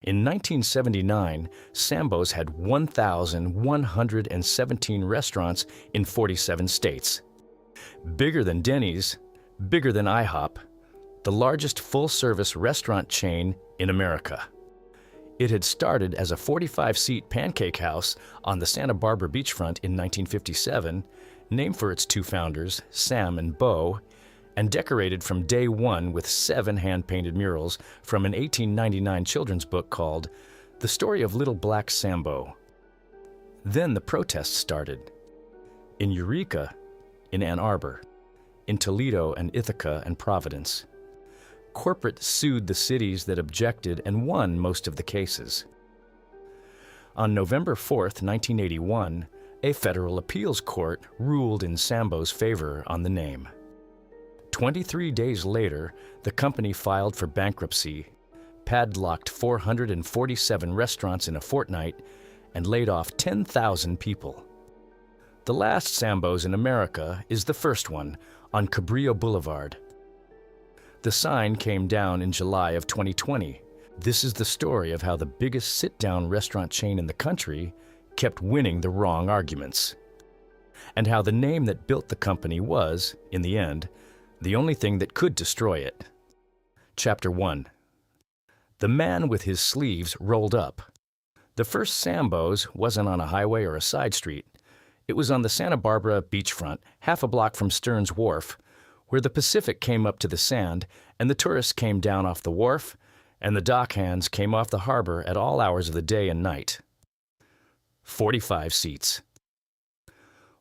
In 1979, Sambo's had 1,117 restaurants in 47 states. Bigger than Denny's, bigger than IHOP, the largest full-service restaurant chain in America. It had started as a 45-seat pancake house on the Santa Barbara beachfront in 1957, named for its two founders, Sam and Bo, and decorated from day one with 7 hand-painted murals from an 1899 children's book called The Story of Little Black Sambo. Then the protests started. In Eureka, in Ann Arbor, in Toledo and Ithaca and Providence. Corporate sued the cities that objected and won most of the cases. On November 4, 1981, a federal appeals court ruled in Sambo's favor on the name. 23 days later, the company filed for bankruptcy, padlocked 447 restaurants in a fortnight, and laid off 10,000 people. The last Sambo's in America is the first one, on Cabrillo Boulevard. The sign came down in July of 2020. This is the story of how the biggest sit-down restaurant chain in the country kept winning the wrong arguments, and how the name that built the company was, in the end, the only thing that could destroy it. Chapter 1. The man with his sleeves rolled up. The first Sambo's wasn't on a highway or a side street. It was on the Santa Barbara beachfront, half a block from Stearns Wharf, where the Pacific came up to the sand and the tourists came down off the wharf and the dock hands came off the harbor at all hours of the day and night. 45 seats.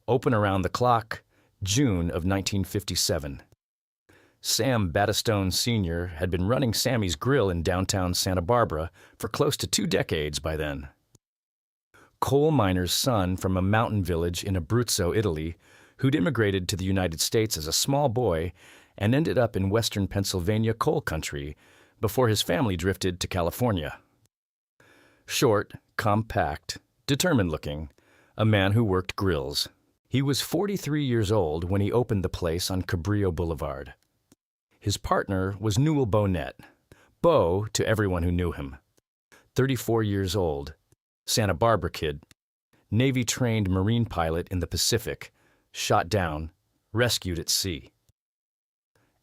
Open around the clock, June of 1957. Sam Battistone Sr. had been running Sammy's Grill in downtown Santa Barbara for close to 2 decades by then. Coal miner's son from a mountain village in Abruzzo, Italy, who'd immigrated to the United States as a small boy and ended up in western Pennsylvania coal country before his family drifted to California. Short, compact, determined-looking, a man who worked grills. He was 43 years old when he opened the place on Cabrillo Boulevard. His partner was Newell Bohnett, Bo to everyone who knew him. 34 years old, Santa Barbara kid, Navy-trained Marine pilot in the Pacific, shot down, rescued at sea.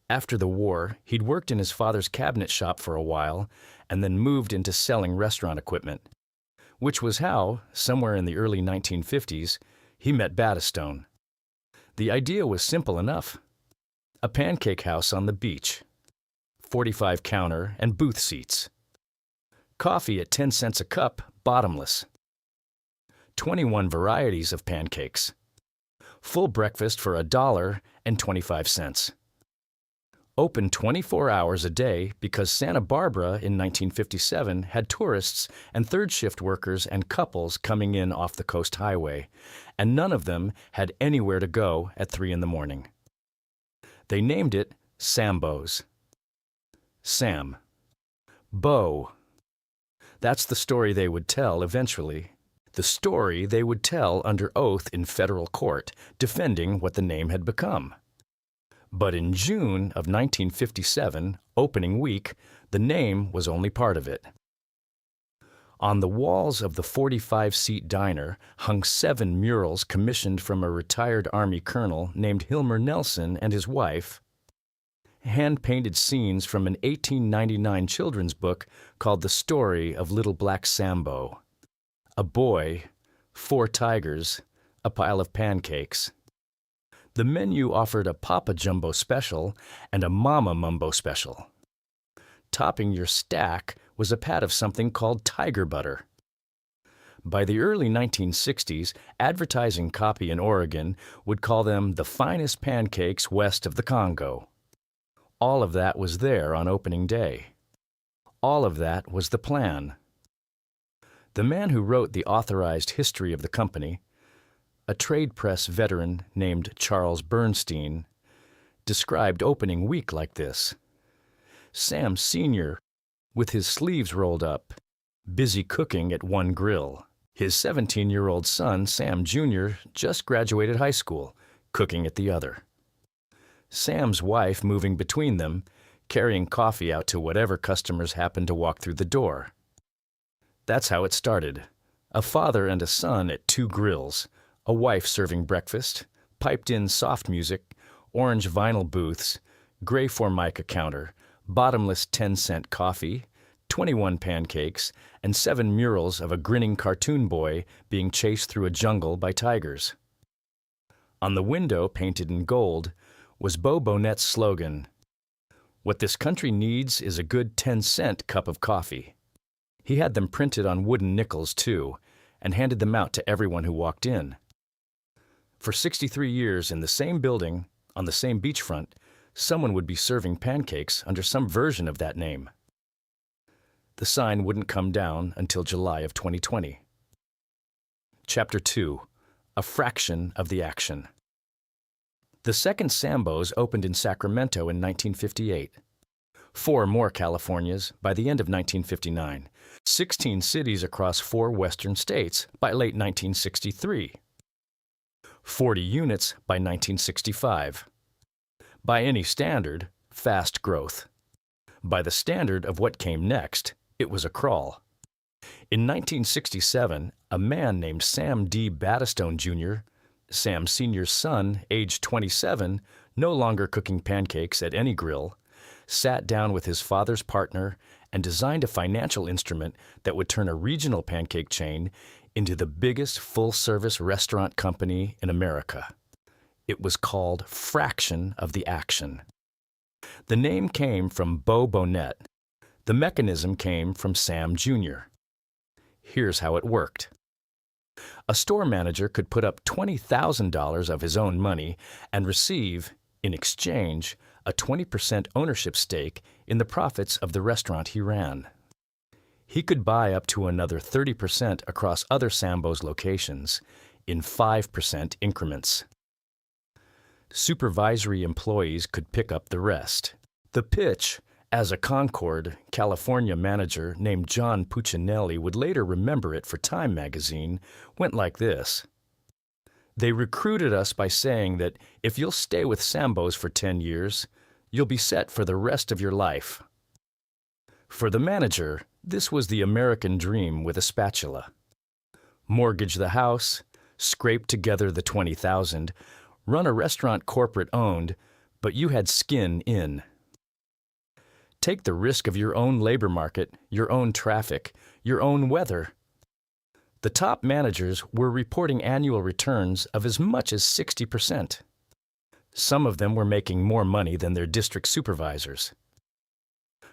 After the war, he'd worked in his father's cabinet shop for a while and then moved into selling restaurant equipment, which was how, somewhere in the early 1950s, he met Battistone. The idea was simple enough. A pancake house on the beach, 45 counter and booth seats. Coffee at 10 cents a cup, bottomless. 21 varieties of pancakes. Full breakfast for $1.25. Open 24 hours a day because Santa Barbara in 1957 had tourists and third-shift workers and couples coming in off the Coast Highway, and none of them had anywhere to go at 3 in the morning. They named it Sambo's. Sam. Bo. That's the story they would tell eventually. The story they would tell under oath in federal court, defending what the name had become. But in June of 1957, opening week, the name was only part of it. On the walls of the 45-seat diner hung 7 murals commissioned from a retired Army colonel named Hilmer Nelson and his wife. Hand-painted scenes from an 1899 children's book called The Story of Little Black Sambo. A boy, 4 tigers, a pile of pancakes. The menu offered a Papa Jumbo special and a Mama Mumbo special. Topping your stack was a pat of something called tiger butter. By the early 1960s, advertising copy in Oregon would call them the finest pancakes west of the Congo. All of that was there on opening day. All of that was the plan. The man who wrote the authorized history of the company, a trade press veteran named Charles Bernstein, described opening week like this. Sam Sr., with his sleeves rolled up, busy cooking at one grill. His 17-year-old son, Sam Jr., just graduated high school, cooking at the other. Sam's wife moving between them, carrying coffee out to whatever customers happened to walk through the door. That's how it started. A father and a son at two grills, a wife serving breakfast, piped-in soft music, orange vinyl booths, gray Formica counter, bottomless 10-cent coffee, 21 pancakes, and 7 murals of a grinning cartoon boy being chased through a jungle by tigers. On the window, painted in gold, was Bohnett's slogan, "What this country needs is a good 10-cent cup of coffee." He had them printed on wooden nickels, too, and handed them out to everyone who walked in. For 63 years in the same building, on the same beachfront, someone would be serving pancakes under some version of that name. The sign wouldn't come down until July of 2020. Chapter 2. A fraction of the action. The second Sambo's opened in Sacramento in 1958. 4 more Californias by the end of 1959. 16 cities across 4 western states by late 1963. 40 units by 1965. By any standard, fast growth. By the standard of what came next, it was a crawl. In 1967, a man named Sam D. Battistone, Jr., Sam Sr.'s son, aged 27, no longer cooking pancakes at any grill, sat down with his father's partner and designed a financial instrument that would turn a regional pancake chain into the biggest full-service restaurant company in America. It was called Fraction of the Action. The name came from Bohnett. The mechanism came from Sam Jr. Here's how it worked. A store manager could put up $20,000 of his own money and receive, in exchange, a 20% ownership stake in the profits of the restaurant he ran. He could buy up to another 30% across other Sambo's locations in 5% increments. Supervisory employees could pick up the rest. The pitch, as a Concord, California manager named John Puccinelli would later remember it for Time magazine, went like this. They recruited us by saying that if you'll stay with Sambo's for 10 years, you'll be set for the rest of your life. For the manager, this was the American dream with a spatula. Mortgage the house, scrape together the $20,000, run a restaurant corporate-owned, but you had skin in. Take the risk of your own labor market, your own traffic, your own weather. The top managers were reporting annual returns of as much as 60%. Some of them were making more money than their district supervisors.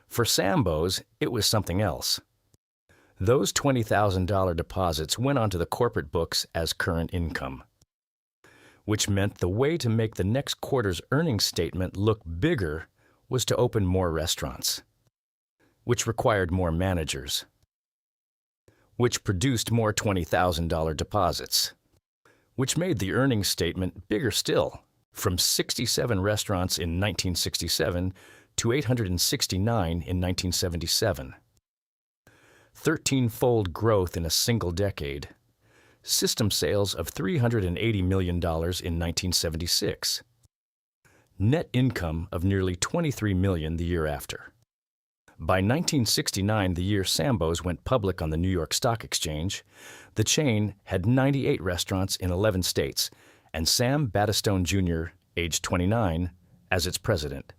For Sambo's, it was something else. Those $20,000 deposits went onto the corporate books as current income, which meant the way to make the next quarter's earnings statement look bigger was to open more restaurants, which required more managers, which produced more $20,000 deposits, which made the earnings statement bigger still, from 67 restaurants in 1967 to 869 in 1977. 13-fold growth in a single decade. System sales of $380 million in 1976. Net income of nearly $23 million the year after. By 1969, the year Sambo's went public on the New York Stock Exchange, the chain had 98 restaurants in 11 states, and Sam Battistone, Jr., aged 29, as its president.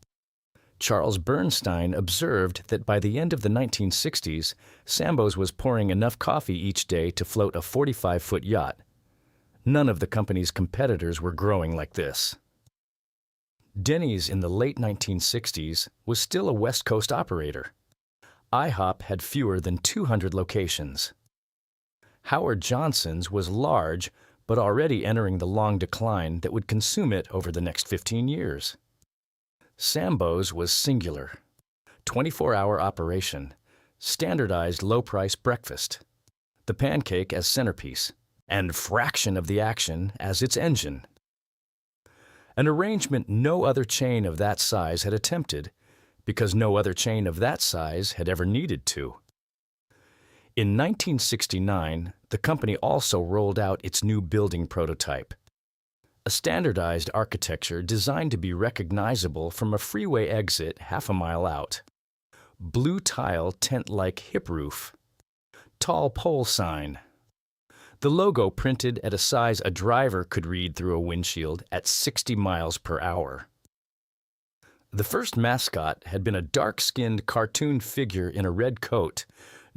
Charles Bernstein observed that by the end of the 1960s, Sambo's was pouring enough coffee each day to float a 45-foot yacht. None of the company's competitors were growing like this. Denny's in the late 1960s was still a West Coast operator. IHOP had fewer than 200 locations. Howard Johnson's was large, but already entering the long decline that would consume it over the next 15 years. Sambo's was singular. 24-hour operation, standardized low-price breakfast, the pancake as centerpiece, and fraction of the action as its engine. An arrangement no other chain of that size had attempted, because no other chain of that size had ever needed to. In 1969, the company also rolled out its new building prototype, a standardized architecture designed to be recognizable from a freeway exit half a mile out. Blue tile tent-like hip roof, tall pole sign. The logo printed at a size a driver could read through a windshield at 60 miles per hour. The first mascot had been a dark-skinned cartoon figure in a red coat,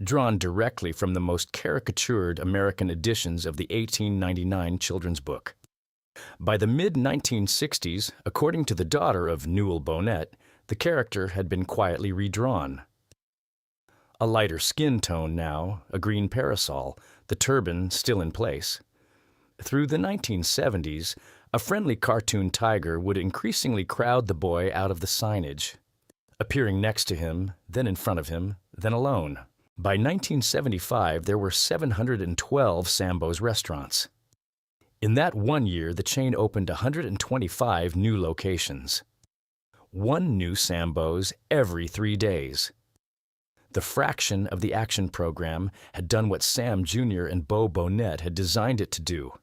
drawn directly from the most caricatured American editions of the 1899 children's book. By the mid-1960s, according to the daughter of Newell Bohnett, the character had been quietly redrawn. A lighter skin tone now, a green parasol, the turban still in place. Through the 1970s, a friendly cartoon tiger would increasingly crowd the boy out of the signage, appearing next to him, then in front of him, then alone. By 1975, there were 712 Sambo's restaurants. In that 1 year, the chain opened 125 new locations. One new Sambo's every 3 days. The fraction of the action program had done what Sam Jr. and Bo Bohnett had designed it to do.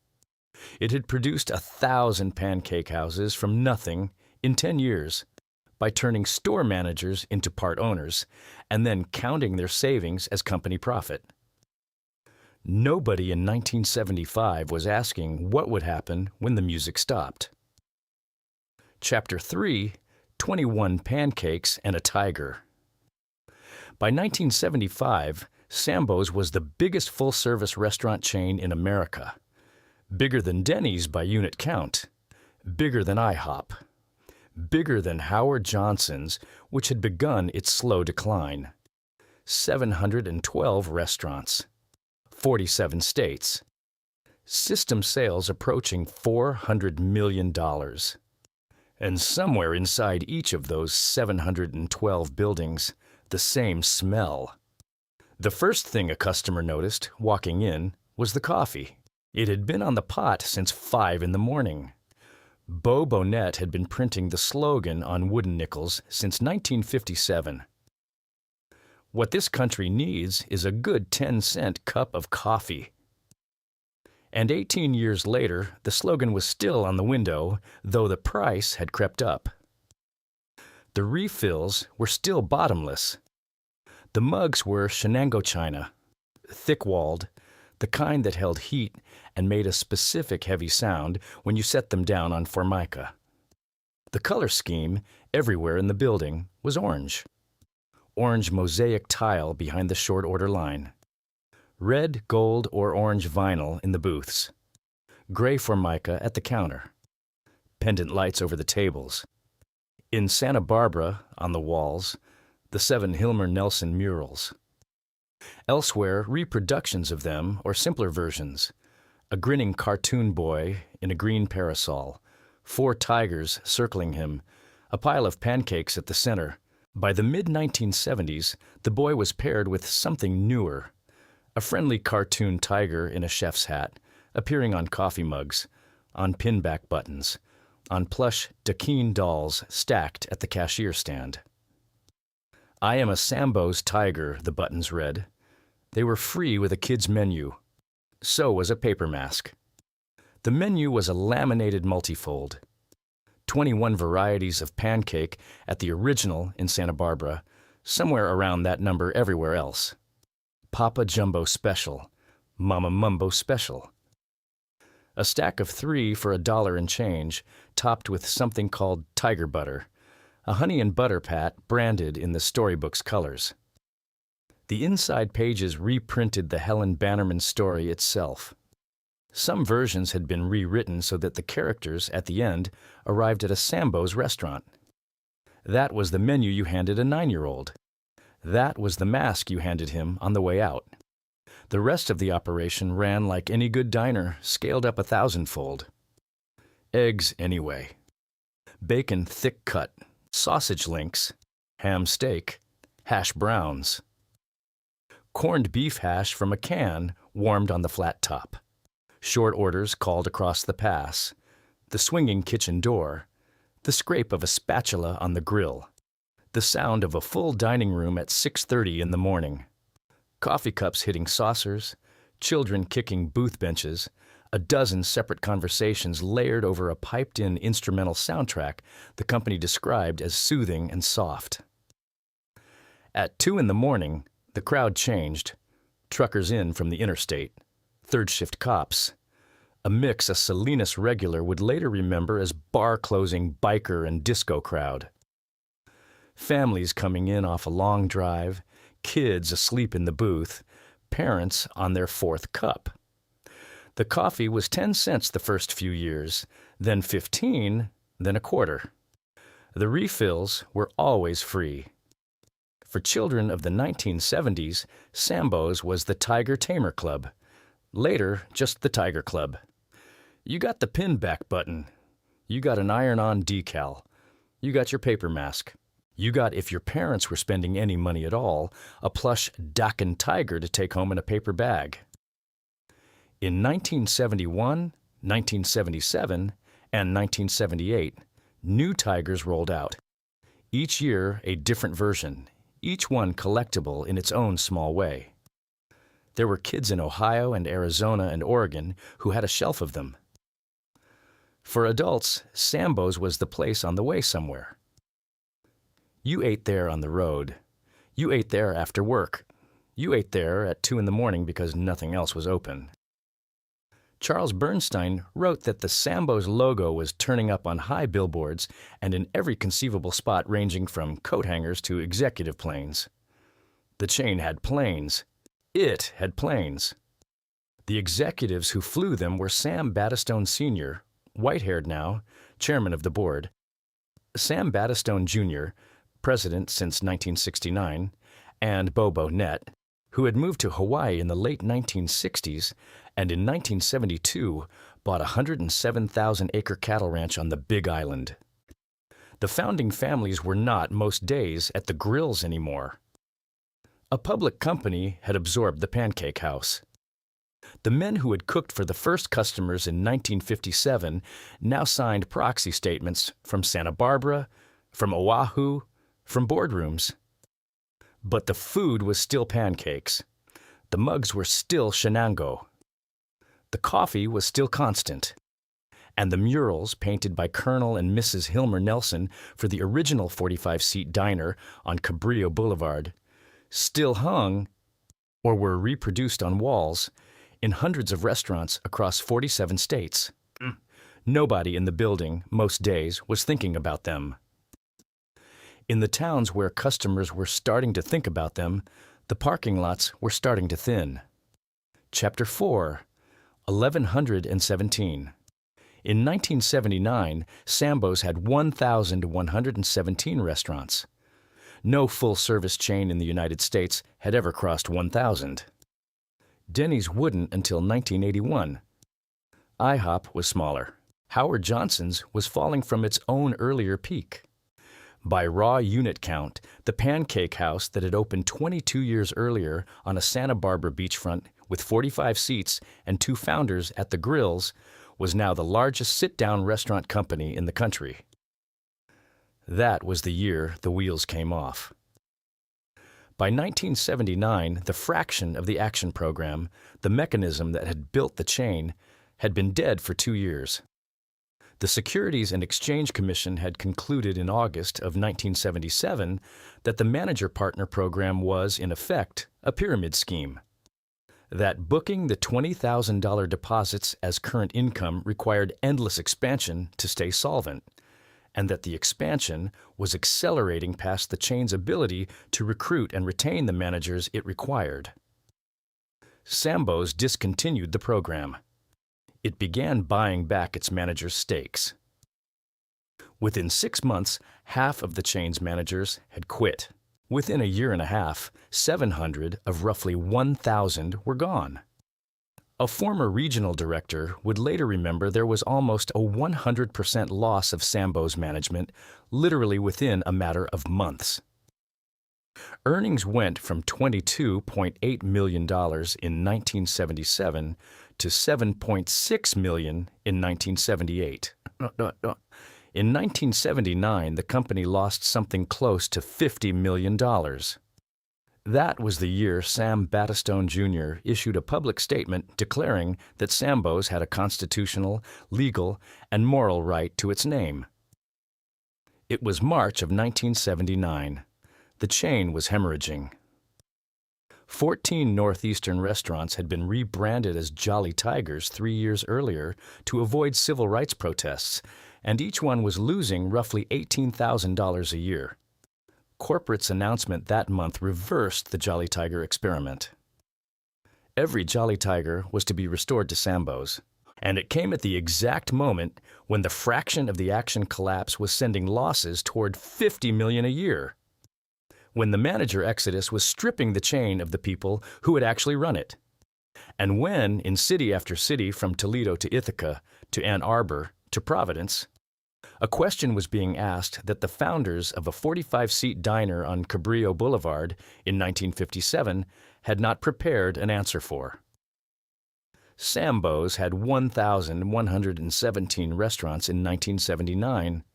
It had produced 1,000 pancake houses from nothing in 10 years by turning store managers into part owners and then counting their savings as company profit. Nobody in 1975 was asking what would happen when the music stopped. Chapter 3, 21 Pancakes and a Tiger. By 1975, Sambo's was the biggest full-service restaurant chain in America. Bigger than Denny's by unit count. Bigger than IHOP. Bigger than Howard Johnson's, which had begun its slow decline. 712 restaurants. 47 states. System sales approaching $400 million. And somewhere inside each of those 712 buildings, the same smell. The first thing a customer noticed, walking in, was the coffee. It had been on the pot since 5 in the morning. Bo Bohnett had been printing the slogan on wooden nickels since 1957. What this country needs is a good 10-cent cup of coffee. And 18 years later, the slogan was still on the window, though the price had crept up. The refills were still bottomless. The mugs were Shenango china, thick-walled, the kind that held heat and made a specific heavy sound when you set them down on formica. The color scheme, everywhere in the building, was orange. Orange mosaic tile behind the short order line. Red, gold, or orange vinyl in the booths. Gray formica at the counter. Pendant lights over the tables. In Santa Barbara, on the walls, the 7 Hilmer Nelson murals. Elsewhere, reproductions of them or simpler versions. A grinning cartoon boy in a green parasol, 4 tigers circling him, a pile of pancakes at the center. By the mid-1970s, the boy was paired with something newer. A friendly cartoon tiger in a chef's hat, appearing on coffee mugs, on pinback buttons, on plush Dakeen dolls stacked at the cashier stand. "I am a Sambo's tiger," the buttons read. They were free with a kid's menu. So was a paper mask. The menu was a laminated multifold. 21 varieties of pancake at the original in Santa Barbara, somewhere around that number everywhere else. Papa Jumbo Special, Mama Mumbo Special. A stack of 3 for $1 and change, topped with something called tiger butter, a honey and butter pat branded in the storybook's colors. The inside pages reprinted the Helen Bannerman story itself. Some versions had been rewritten so that the characters, at the end, arrived at a Sambo's restaurant. That was the menu you handed a 9-year-old. That was the mask you handed him on the way out. The rest of the operation ran like any good diner, scaled up 1,000-fold. Eggs, anyway. Bacon thick cut, sausage links, ham steak, hash browns. Corned beef hash from a can warmed on the flat top. Short orders called across the pass. The swinging kitchen door. The scrape of a spatula on the grill. The sound of a full dining room at 6:30 in the morning. Coffee cups hitting saucers. Children kicking booth benches. A dozen separate conversations layered over a piped-in instrumental soundtrack the company described as soothing and soft. At 2 in the morning, the crowd changed. truckers in from the interstate, third-shift cops, a mix a Salinas regular would later remember as bar-closing biker and disco crowd. Families coming in off a long drive, kids asleep in the booth, parents on their fourth cup. The coffee was 10 cents the first few years, then 15, then a quarter. The refills were always free. For children of the 1970s, Sambo's was the Tiger Tamer Club. Later, just the Tiger Club. You got the pin back button. You got an iron-on decal. You got your paper mask. You got, if your parents were spending any money at all, a plush Dachshund tiger to take home in a paper bag. In 1971, 1977, and 1978, new tigers rolled out. Each year, a different version, each one collectible in its own small way. There were kids in Ohio and Arizona and Oregon who had a shelf of them. For adults, Sambo's was the place on the way somewhere. You ate there on the road. You ate there after work. You ate there at 2 in the morning because nothing else was open. Charles Bernstein wrote that the Sambo's logo was turning up on high billboards and in every conceivable spot ranging from coat hangers to executive planes. The chain had planes. It had planes. The executives who flew them were Sam Battistone Sr., white-haired now, chairman of the board, Sam Battistone Jr., president since 1969, and Bohnett, who had moved to Hawaii in the late 1960s and in 1972 bought a 107,000-acre cattle ranch on the Big Island. The founding families were not, most days, at the grills anymore. A public company had absorbed the Pancake House. The men who had cooked for the first customers in 1957 now signed proxy statements from Santa Barbara, from Oahu, from boardrooms. But the food was still pancakes. The mugs were still Shenango. The coffee was still constant. And the murals painted by Colonel and Mrs. Hilmer Nelson for the original 45-seat diner on Cabrillo Boulevard still hung, or were reproduced on walls, in hundreds of restaurants across 47 states. Nobody in the building, most days, was thinking about them. In the towns where customers were starting to think about them, the parking lots were starting to thin. Chapter 4, 1117. In 1979, Sambo's had 1,117 restaurants. No full-service chain in the United States had ever crossed 1,000. Denny's wouldn't until 1981. IHOP was smaller. Howard Johnson's was falling from its own earlier peak. By raw unit count, the Pancake House that had opened 22 years earlier on a Santa Barbara beachfront with 45 seats and 2 founders at the grills was now the largest sit-down restaurant company in the country. That was the year the wheels came off. By 1979, the fraction of the action program, the mechanism that had built the chain, had been dead for 2 years. The Securities and Exchange Commission had concluded in August of 1977 that the manager-partner program was, in effect, a pyramid scheme. That booking the $20,000 deposits as current income required endless expansion to stay solvent, and that the expansion was accelerating past the chain's ability to recruit and retain the managers it required. Sambo's discontinued the program. It began buying back its managers' stakes. Within 6 months, half of the chain's managers had quit. Within a year and a half, 700 of roughly 1,000 were gone. A former regional director would later remember there was almost a 100% loss of Sambo's management, literally within a matter of months. Earnings went from $22.8 million in 1977 to $7.6 million in 1978. In 1979, the company lost something close to $50 million. That was the year Sam Battistone Jr. issued a public statement declaring that Sambo's had a constitutional, legal, and moral right to its name. It was March of 1979. The chain was hemorrhaging. 14 northeastern restaurants had been rebranded as Jolly Tigers 3 years earlier to avoid civil rights protests, and each one was losing roughly $18,000 a year. Corporate's announcement that month reversed the Jolly Tiger experiment. Every Jolly Tiger was to be restored to Sambo's, and it came at the exact moment when the fraction of the action collapse was sending losses toward $50 million a year, when the manager exodus was stripping the chain of the people who had actually run it, and when, in city after city from Toledo to Ithaca to Ann Arbor to Providence, a question was being asked that the founders of a 45-seat diner on Cabrillo Boulevard in 1957 had not prepared an answer for. Sambo's had 1,117 restaurants in 1979.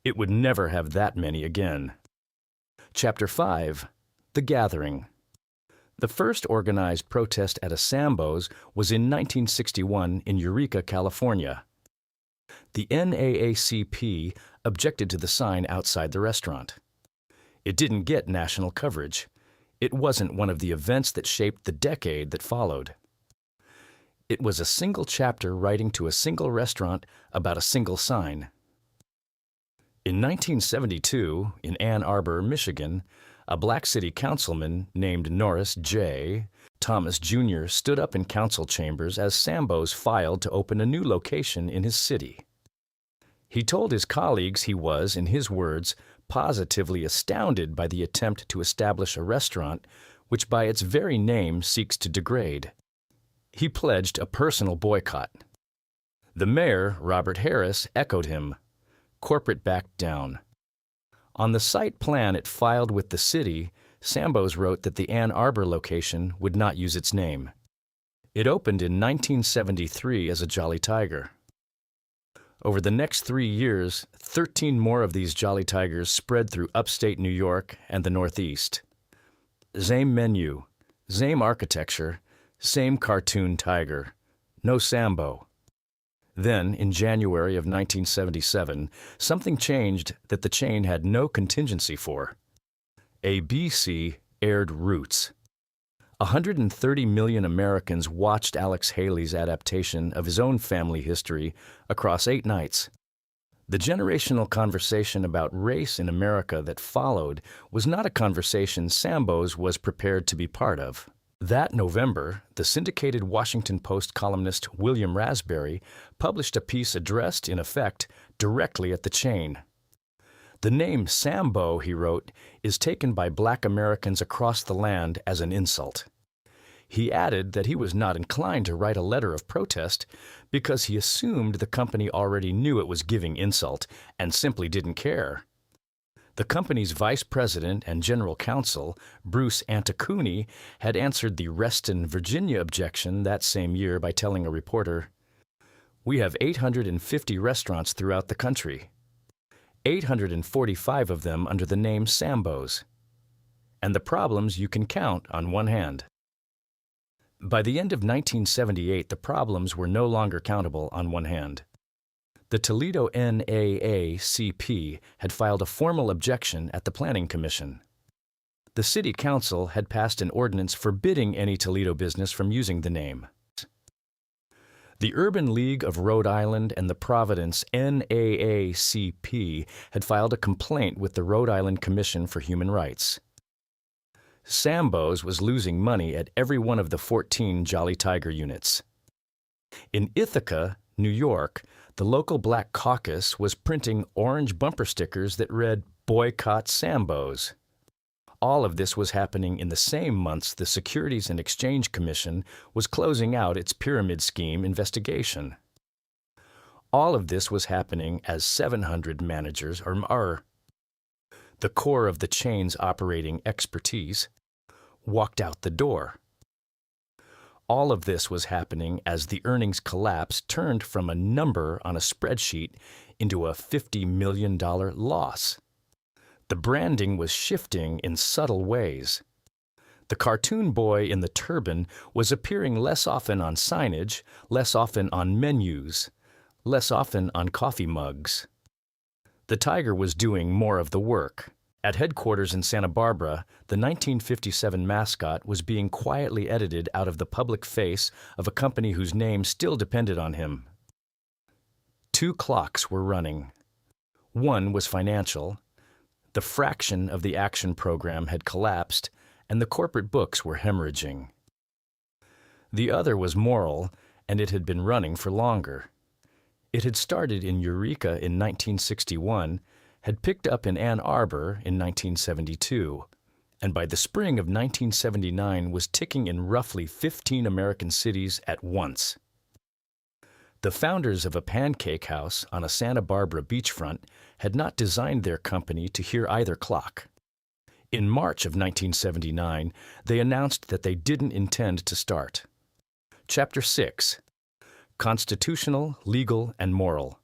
It would never have that many again. Chapter 5. The Gathering. The first organized protest at a Sambo's was in 1961 in Eureka, California. The NAACP objected to the sign outside the restaurant. It didn't get national coverage. It wasn't one of the events that shaped the decade that followed. It was a single chapter writing to a single restaurant about a single sign. In 1972, in Ann Arbor, Michigan, a black city councilman named Norris J. Thomas Jr. stood up in council chambers as Sambo's filed to open a new location in his city. He told his colleagues he was, in his words, positively astounded by the attempt to establish a restaurant which by its very name seeks to degrade. He pledged a personal boycott. The mayor, Robert Harris, echoed him. Corporate backed down. On the site plan it filed with the city, Sambo's wrote that the Ann Arbor location would not use its name. It opened in 1973 as a Jolly Tiger. Over the next 3 years, 13 more of these Jolly Tigers spread through upstate New York and the Northeast. Same menu, same architecture, same cartoon tiger. No Sambo. Then, in January of 1977, something changed that the chain had no contingency for. ABC aired Roots. 130 million Americans watched Alex Haley's adaptation of his own family history across 8 nights. The generational conversation about race in America that followed was not a conversation Sambo's was prepared to be part of. That November, the syndicated Washington Post columnist William Raspberry published a piece addressed, in effect, directly at the chain. The name Sambo, he wrote, is taken by black Americans across the land as an insult. He added that he was not inclined to write a letter of protest because he assumed the company already knew it was giving insult and simply didn't care. The company's vice president and general counsel, Bruce Anticooni, had answered the Reston, Virginia objection that same year by telling a reporter, "We have 850 restaurants throughout the country, 845 of them under the name Sambo's, and the problems you can count on one hand." By the end of 1978, the problems were no longer countable on one hand. The Toledo NAACP had filed a formal objection at the Planning Commission. The City Council had passed an ordinance forbidding any Toledo business from using the name. The Urban League of Rhode Island and the Providence NAACP had filed a complaint with the Rhode Island Commission for Human Rights. Sambo's was losing money at every one of the 14 Jolly Tiger units. In Ithaca, New York, the local Black Caucus was printing orange bumper stickers that read, "Boycott Sambo's." All of this was happening in the same months the Securities and Exchange Commission was closing out its pyramid scheme investigation. All of this was happening as 700 managers, or the core of the chain's operating expertise, walked out the door. All of this was happening as the earnings collapse turned from a number on a spreadsheet into a $50 million loss. The branding was shifting in subtle ways. The cartoon boy in the turban was appearing less often on signage, less often on menus, less often on coffee mugs. The tiger was doing more of the work. At headquarters in Santa Barbara, the 1957 mascot was being quietly edited out of the public face of a company whose name still depended on him. Two clocks were running. One was financial. The fraction of the action program had collapsed, and the corporate books were hemorrhaging. The other was moral, and it had been running for longer. It had started in Eureka in 1961, had picked up in Ann Arbor in 1972, and by the spring of 1979 was ticking in roughly 15 American cities at once. The founders of a pancake house on a Santa Barbara beachfront had not designed their company to hear either clock. In March of 1979, they announced that they didn't intend to start. Chapter 6. Constitutional, Legal, and Moral.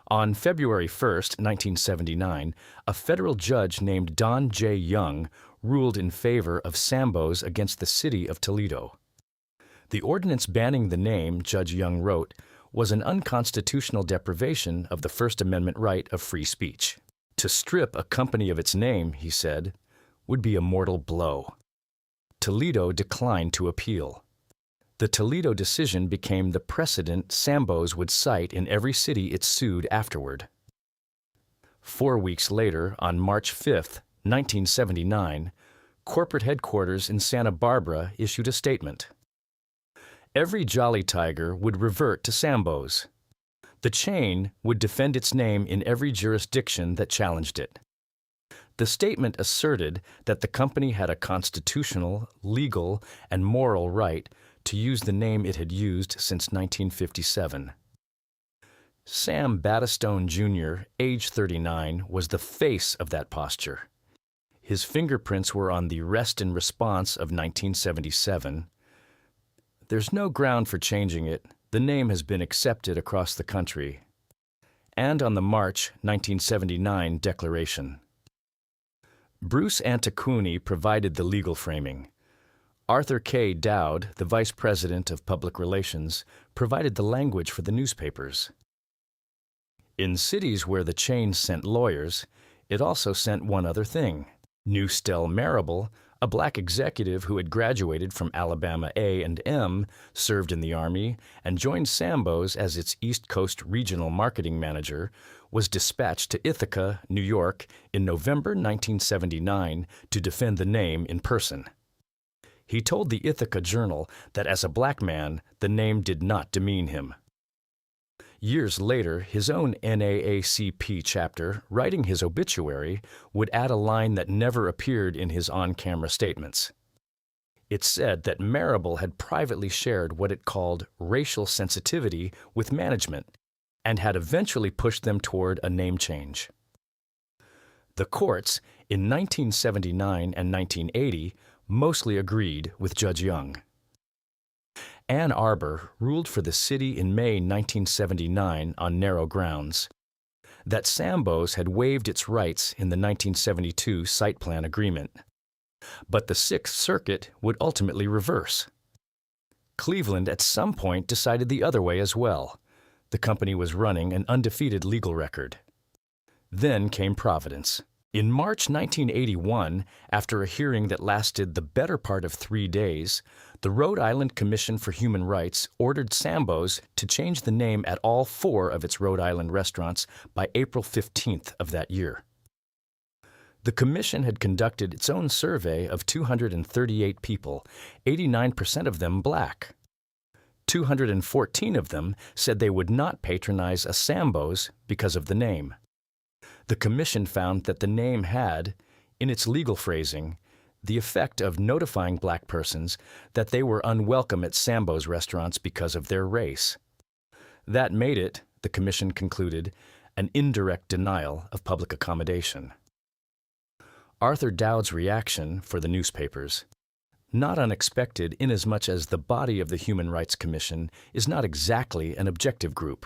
On February 1, 1979, a federal judge named Don J. Young ruled in favor of Sambos against the city of Toledo. The ordinance banning the name, Judge Young wrote, was an unconstitutional deprivation of the First Amendment right of free speech. To strip a company of its name, he said, would be a mortal blow. Toledo declined to appeal. The Toledo decision became the precedent Sambos would cite in every city it sued afterward. 4 weeks later, on March 5, 1979, corporate headquarters in Santa Barbara issued a statement. Every Jolly Tiger would revert to Sambos. The chain would defend its name in every jurisdiction that challenged it. The statement asserted that the company had a constitutional, legal, and moral right to use the name it had used since 1957. Sam Battistone, Jr., age 39, was the face of that posture. His fingerprints were on the Rest and Response of 1977. There's no ground for changing it. The name has been accepted across the country. And on the March 1979 Declaration. Bruce Antiquini provided the legal framing. Arthur K. Dowd, the Vice President of Public Relations, provided the language for the newspapers. In cities where the chain sent lawyers, it also sent one other thing. Newell Marable, a black executive who had graduated from Alabama A&M, served in the Army, and joined Sambo's as its East Coast Regional Marketing Manager, was dispatched to Ithaca, New York, in November 1979 to defend the name in person. He told the Ithaca Journal that as a black man, the name did not demean him. Years later, his own NAACP chapter, writing his obituary, would add a line that never appeared in his on-camera statements. It said that Marable had privately shared what it called racial sensitivity with management and had eventually pushed them toward a name change. The courts, in 1979 and 1980, mostly agreed with Judge Young. Ann Arbor ruled for the city in May 1979 on narrow grounds. That Sambo's had waived its rights in the 1972 site plan agreement. But the Sixth Circuit would ultimately reverse. Cleveland at some point decided the other way as well. The company was running an undefeated legal record. Then came Providence. In March 1981, after a hearing that lasted the better part of 3 days, the Rhode Island Commission for Human Rights ordered Sambo's to change the name at all 4 of its Rhode Island restaurants by April 15th of that year. The commission had conducted its own survey of 238 people, 89% of them black. 214 of them said they would not patronize a Sambo's because of the name. The commission found that the name had, in its legal phrasing, the effect of notifying black persons that they were unwelcome at Sambo's restaurants because of their race. That made it, the commission concluded, an indirect denial of public accommodation. Arthur Dowd's reaction for the newspapers, not unexpected inasmuch as the body of the Human Rights Commission is not exactly an objective group.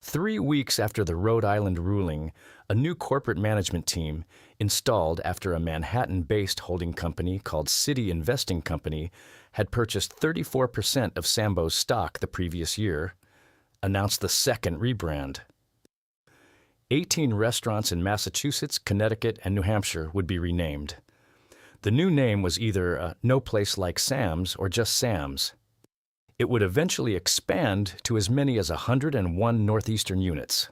3 weeks after the Rhode Island ruling, a new corporate management team, installed after a Manhattan-based holding company called City Investing Company had purchased 34% of Sambo's stock the previous year, announced the second rebrand. 18 restaurants in Massachusetts, Connecticut, and New Hampshire would be renamed. The new name was either No Place Like Sam's or just Sam's. It would eventually expand to as many as 101 northeastern units.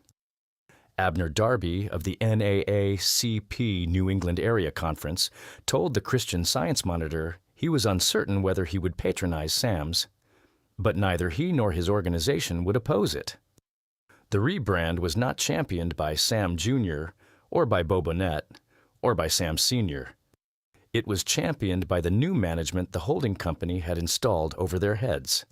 Abner Darby of the NAACP New England Area Conference told the Christian Science Monitor he was uncertain whether he would patronize Sam's, but neither he nor his organization would oppose it. The rebrand was not championed by Sam Jr. or by Bohnett or by Sam Sr. It was championed by the new management the holding company had installed over their heads.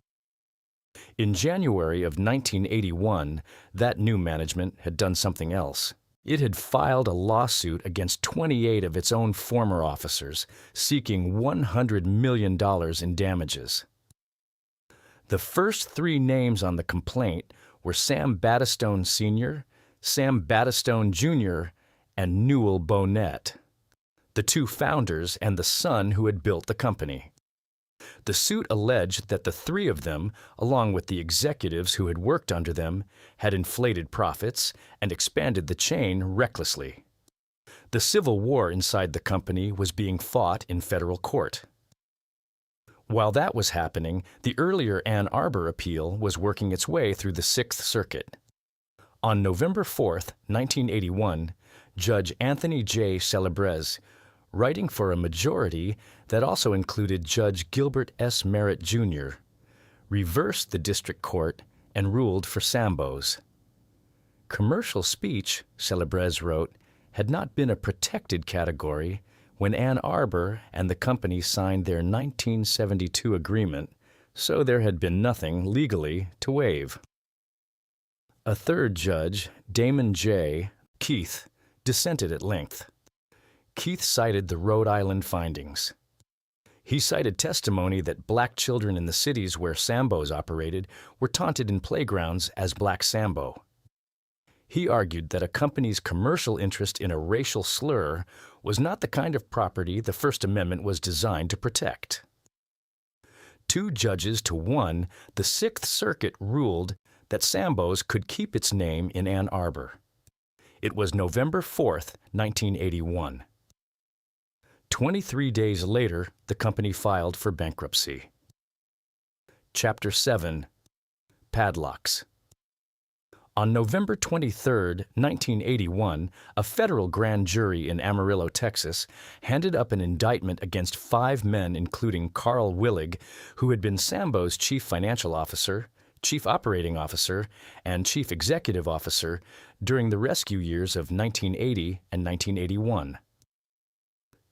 In January of 1981, that new management had done something else. It had filed a lawsuit against 28 of its own former officers, seeking $100 million in damages. The first three names on the complaint were Sam Battistone Sr., Sam Battistone Jr., and Newell Bohnett, the two founders and the son who had built the company. The suit alleged that the three of them, along with the executives who had worked under them, had inflated profits and expanded the chain recklessly. The civil war inside the company was being fought in federal court. While that was happening, the earlier Ann Arbor appeal was working its way through the Sixth Circuit. On November 4, 1981, Judge Anthony J. Celebrez, writing for a majority that also included Judge Gilbert S. Merritt, Jr., reversed the district court and ruled for Sambo's. Commercial speech, Celebrez wrote, had not been a protected category when Ann Arbor and the company signed their 1972 agreement, so there had been nothing legally to waive. A third judge, Damon J. Keith, dissented at length. Keith cited the Rhode Island findings. He cited testimony that black children in the cities where Sambos operated were taunted in playgrounds as Black Sambo. He argued that a company's commercial interest in a racial slur was not the kind of property the First Amendment was designed to protect. 2 judges to 1, the Sixth Circuit ruled that Sambo's could keep its name in Ann Arbor. It was November 4, 1981. 23 days later, the company filed for bankruptcy. Chapter 7. Padlocks. On November 23, 1981, a federal grand jury in Amarillo, Texas, handed up an indictment against 5 men including Carl Willig, who had been Sambo's chief financial officer, chief operating officer, and chief executive officer during the rescue years of 1980 and 1981.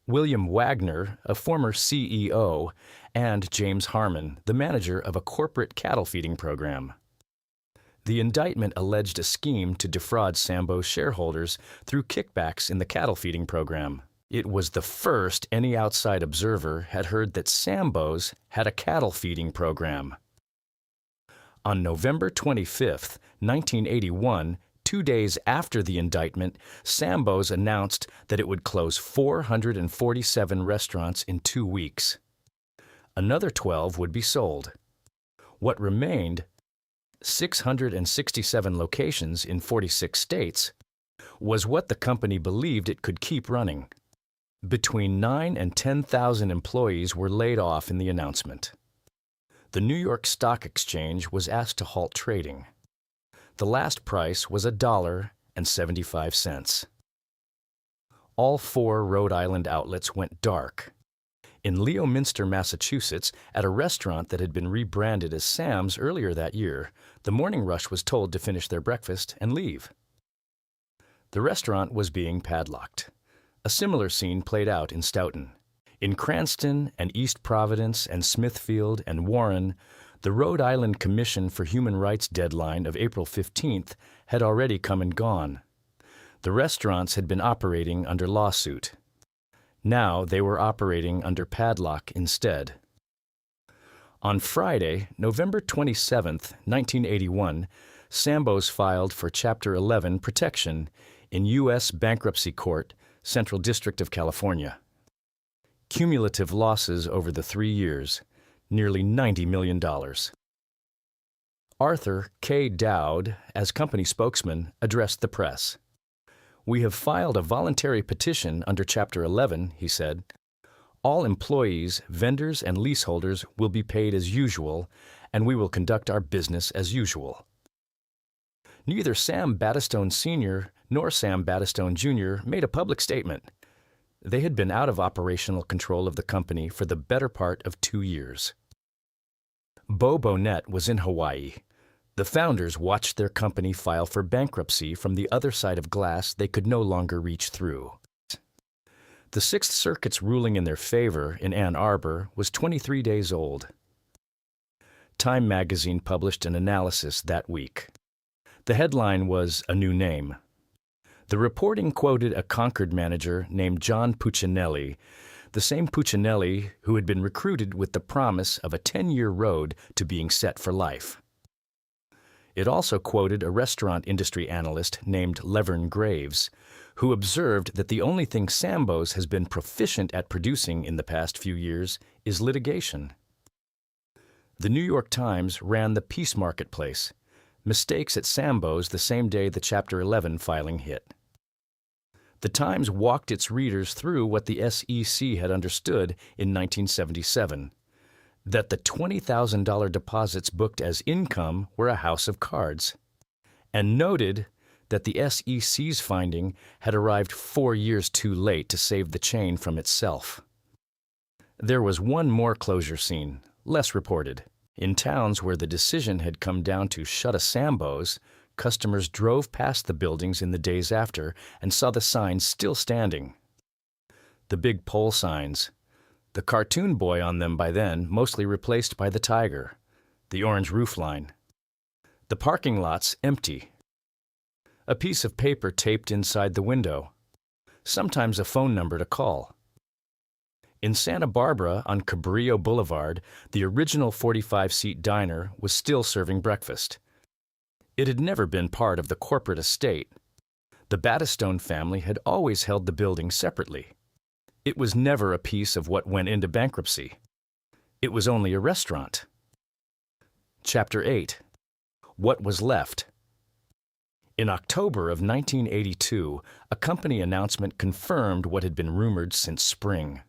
William Wagner, a former CEO, and James Harmon, the manager of a corporate cattle feeding program. The indictment alleged a scheme to defraud Sambo's shareholders through kickbacks in the cattle feeding program. It was the first any outside observer had heard that Sambo's had a cattle feeding program. On November 25, 1981, 2 days after the indictment, Sambo's announced that it would close 447 restaurants in 2 weeks. Another 12 would be sold. What remained, 667 locations in 46 states, was what the company believed it could keep running. Between 9,000 and 10,000 employees were laid off in the announcement. The New York Stock Exchange was asked to halt trading. The last price was $1.75. All 4 Rhode Island outlets went dark. In Leominster, Massachusetts, at a restaurant that had been rebranded as Sam's earlier that year, the morning rush was told to finish their breakfast and leave. The restaurant was being padlocked. A similar scene played out in Stoughton. In Cranston and East Providence and Smithfield and Warren, the Rhode Island Commission for Human Rights deadline of April 15th had already come and gone. The restaurants had been operating under lawsuit. Now they were operating under padlock instead. On Friday, November 27, 1981, Sambo's filed for Chapter 11 protection in U.S. Bankruptcy Court, Central District of California. Cumulative losses over the 3 years, nearly $90 million. Arthur K. Dowd, as company spokesman, addressed the press. "We have filed a voluntary petition under Chapter 11," he said. "All employees, vendors, and leaseholders will be paid as usual, and we will conduct our business as usual." Neither Sam Battistone Sr. nor Sam Battistone Jr. made a public statement. They had been out of operational control of the company for the better part of 2 years. Bohnett was in Hawaii. The founders watched their company file for bankruptcy from the other side of glass they could no longer reach through. The Sixth Circuit's ruling in their favor in Ann Arbor was 23 days old. Time magazine published an analysis that week. The headline was "A New Name." The reporting quoted a Concord manager named John Puccinelli, the same Puccinelli who had been recruited with the promise of a 10-year road to being set for life. It also quoted a restaurant industry analyst named Levern Graves, who observed that the only thing Sambo's has been proficient at producing in the past few years is litigation. The New York Times ran the Peace Marketplace, mistakes at Sambo's the same day the Chapter 11 filing hit. The Times walked its readers through what the SEC had understood in 1977, that the $20,000 deposits booked as income were a house of cards, and noted that the SEC's finding had arrived 4 years too late to save the chain from itself. There was one more closure scene, less reported. In towns where the decision had come down to shut a Sambo's, customers drove past the buildings in the days after and saw the signs still standing. The big pole signs, the cartoon boy on them by then mostly replaced by the tiger, the orange roofline. The parking lots empty. A piece of paper taped inside the window, sometimes a phone number to call. In Santa Barbara on Cabrillo Boulevard, the original 45-seat diner was still serving breakfast. It had never been part of the corporate estate. The Battistone family had always held the building separately. It was never a piece of what went into bankruptcy. It was only a restaurant. Chapter 8. What was left? In October of 1982, a company announcement confirmed what had been rumored since spring.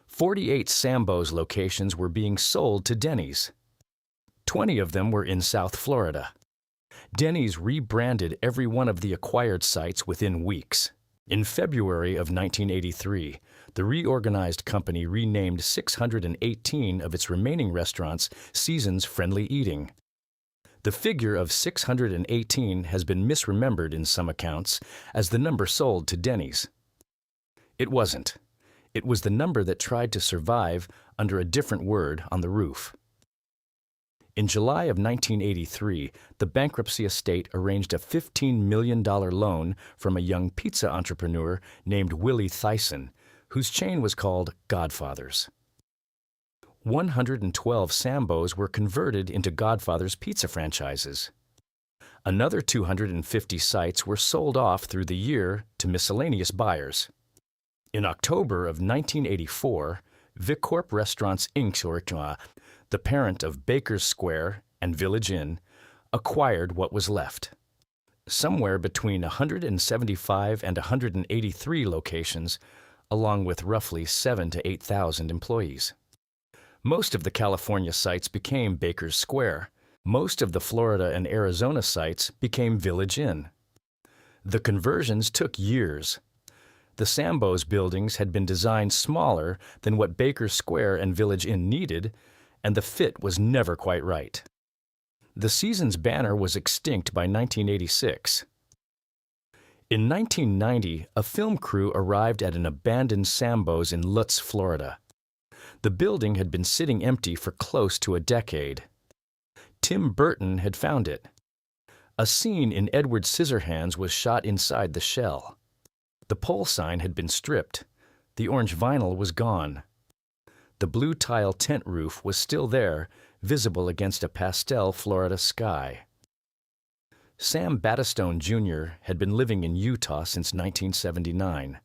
48 Sambo's locations were being sold to Denny's. 20 of them were in South Florida. Denny's rebranded every one of the acquired sites within weeks. In February of 1983, the reorganized company renamed 618 of its remaining restaurants Seasons Friendly Eating. The figure of 618 has been misremembered in some accounts as the number sold to Denny's. It wasn't. It was the number that tried to survive under a different word on the roof. In July of 1983, the bankruptcy estate arranged a $15 million loan from a young pizza entrepreneur named Willie Thyssen, whose chain was called Godfather's. 112 Sambo's were converted into Godfather's pizza franchises. Another 250 sites were sold off through the year to miscellaneous buyers. In October of 1984, Vicorp Restaurants Inc., the parent of Baker's Square and Village Inn, acquired what was left. Somewhere between 175 and 183 locations, along with roughly 7,000 to 8,000 employees. Most of the California sites became Baker's Square. Most of the Florida and Arizona sites became Village Inn. The conversions took years. The Sambo's buildings had been designed smaller than what Baker's Square and Village Inn needed, and the fit was never quite right. The Seasons banner was extinct by 1986. In 1990, a film crew arrived at an abandoned Sambo's in Lutz, Florida. The building had been sitting empty for close to a decade. Tim Burton had found it. A scene in Edward Scissorhands was shot inside the shell. The pole sign had been stripped. The orange vinyl was gone. The blue tile tent roof was still there, visible against a pastel Florida sky. Sam Battistone Jr. had been living in Utah since 1979.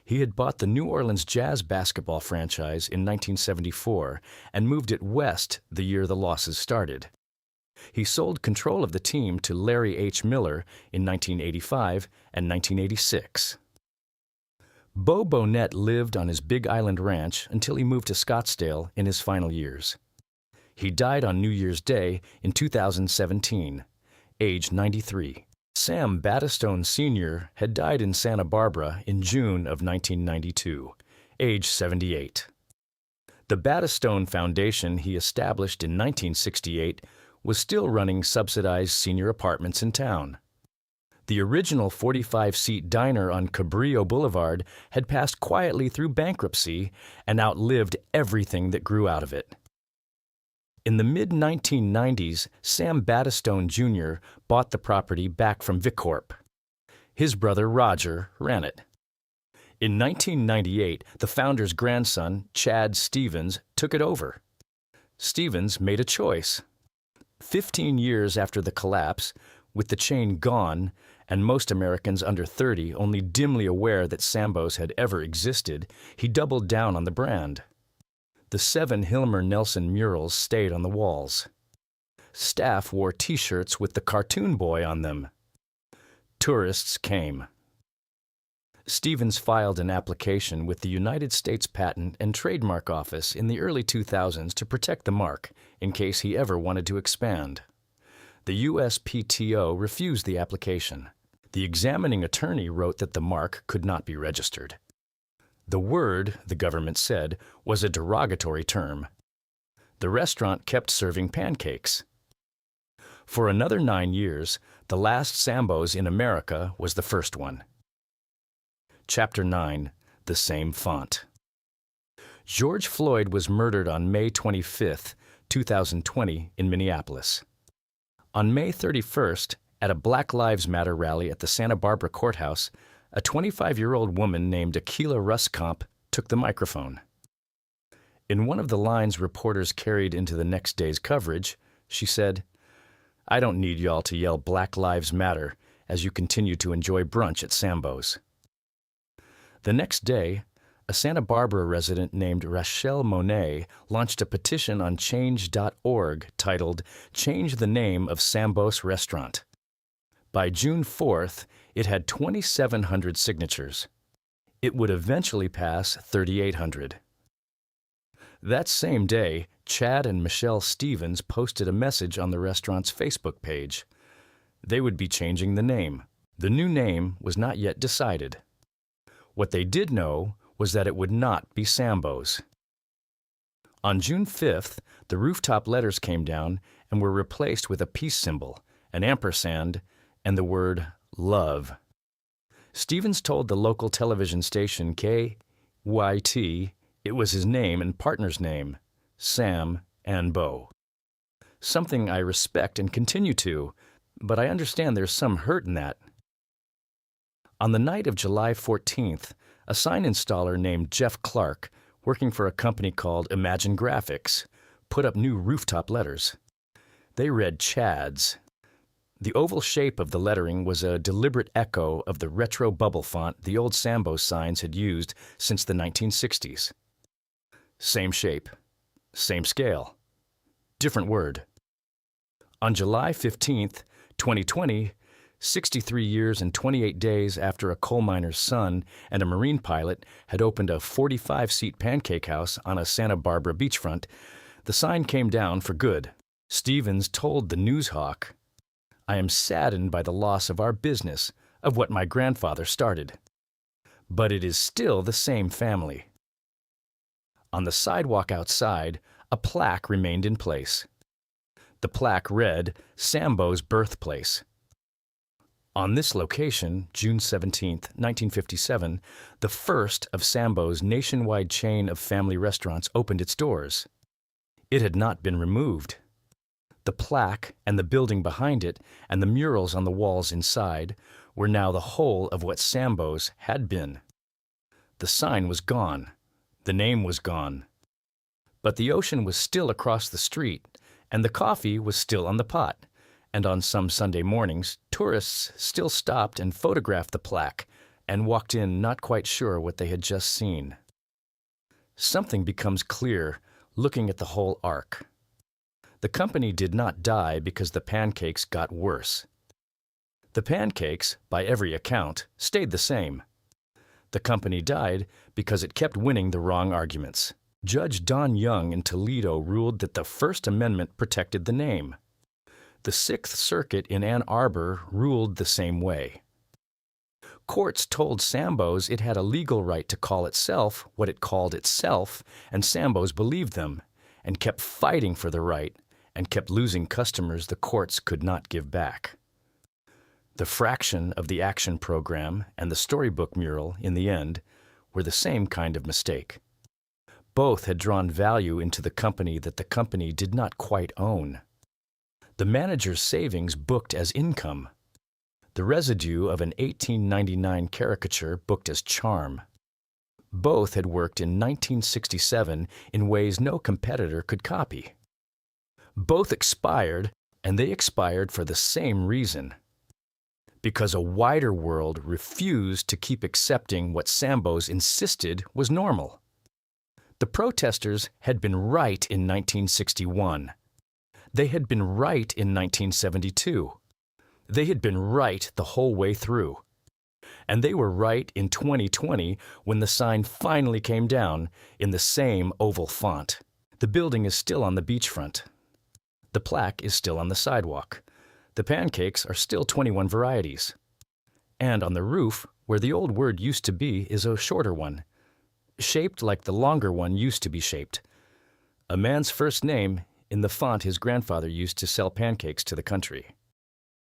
He had bought the New Orleans Jazz basketball franchise in 1974 and moved it west the year the losses started. He sold control of the team to Larry H. Miller in 1985 and 1986. Bohnett lived on his Big Island ranch until he moved to Scottsdale in his final years. He died on New Year's Day in 2017, age 93. Sam Battistone Sr. had died in Santa Barbara in June of 1992, age 78. The Battistone Foundation he established in 1968 was still running subsidized senior apartments in town. The original 45-seat diner on Cabrillo Boulevard had passed quietly through bankruptcy and outlived everything that grew out of it. In the mid-1990s, Sam Battistone Jr. bought the property back from Vicorp. His brother Roger ran it. In 1998, the founder's grandson, Chad Stevens, took it over. Stevens made a choice. 15 years after the collapse, with the chain gone and most Americans under 30 only dimly aware that Sambo's had ever existed, he doubled down on the brand. The 7 Hilmer Nelson murals stayed on the walls. Staff wore T-shirts with the cartoon boy on them. Tourists came. Stevens filed an application with the United States Patent and Trademark Office in the early 2000s to protect the mark in case he ever wanted to expand. The USPTO refused the application. The examining attorney wrote that the mark could not be registered. The word, the government said, was a derogatory term. The restaurant kept serving pancakes. For another 9 years, the last Sambo's in America was the first one. Chapter 9, The Same Font. George Floyd was murdered on May 25, 2020, in Minneapolis. On May 31st, at a Black Lives Matter rally at the Santa Barbara courthouse, a 25-year-old woman named Akilah Ruskamp took the microphone. In one of the lines reporters carried into the next day's coverage, she said, "I don't need y'all to yell Black Lives Matter as you continue to enjoy brunch at Sambo's." The next day, a Santa Barbara resident named Rachelle Monet launched a petition on change.org titled "Change the Name of Sambo's Restaurant." By June 4th, it had 2,700 signatures. It would eventually pass 3,800. That same day, Chad and Michelle Stevens posted a message on the restaurant's Facebook page. They would be changing the name. The new name was not yet decided. What they did know was that it would not be Sambo's. On June 5th, the rooftop letters came down and were replaced with a peace symbol, an ampersand, and the word love. Stevens told the local television station KYT it was his name and partner's name, Sam and Bo. Something I respect and continue to, but I understand there's some hurt in that. On the night of July 14th, a sign installer named Jeff Clark, working for a company called Imagine Graphics, put up new rooftop letters. They read Chad's. The oval shape of the lettering was a deliberate echo of the retro bubble font the old Sambo signs had used since the 1960s. Same shape, same scale, different word. On July 15th, 2020, 63 years and 28 days after a coal miner's son and a Marine pilot had opened a 45-seat pancake house on a Santa Barbara beachfront, the sign came down for good. Stevens told the Newshawk, "I am saddened by the loss of our business, of what my grandfather started. But it is still the same family." On the sidewalk outside, a plaque remained in place. The plaque read, "Sambo's Birthplace." On this location, June 17, 1957, the first of Sambo's nationwide chain of family restaurants opened its doors. It had not been removed. The plaque and the building behind it and the murals on the walls inside were now the whole of what Sambo's had been. The sign was gone. The name was gone. But the ocean was still across the street, and the coffee was still on the pot. And on some Sunday mornings, tourists still stopped and photographed the plaque and walked in not quite sure what they had just seen. Something becomes clear looking at the whole arc. The company did not die because the pancakes got worse. The pancakes, by every account, stayed the same. The company died because it kept winning the wrong arguments. Judge Don Young in Toledo ruled that the First Amendment protected the name. The Sixth Circuit in Ann Arbor ruled the same way. Courts told Sambo's it had a legal right to call itself what it called itself, and Sambo's believed them, and kept fighting for the right, and kept losing customers the courts could not give back. The fraction of the action program and the storybook mural, in the end, were the same kind of mistake. Both had drawn value into the company that the company did not quite own. The manager's savings booked as income. The residue of an 1899 caricature booked as charm. Both had worked in 1967 in ways no competitor could copy. Both expired, and they expired for the same reason. Because a wider world refused to keep accepting what Sambo's insisted was normal. The protesters had been right in 1961. They had been right in 1972. They had been right the whole way through. And they were right in 2020 when the sign finally came down in the same oval font. The building is still on the beachfront. The plaque is still on the sidewalk. The pancakes are still 21 varieties. And on the roof, where the old word used to be, is a shorter one, shaped like the longer one used to be shaped. A man's first name in the font his grandfather used to sell pancakes to the country.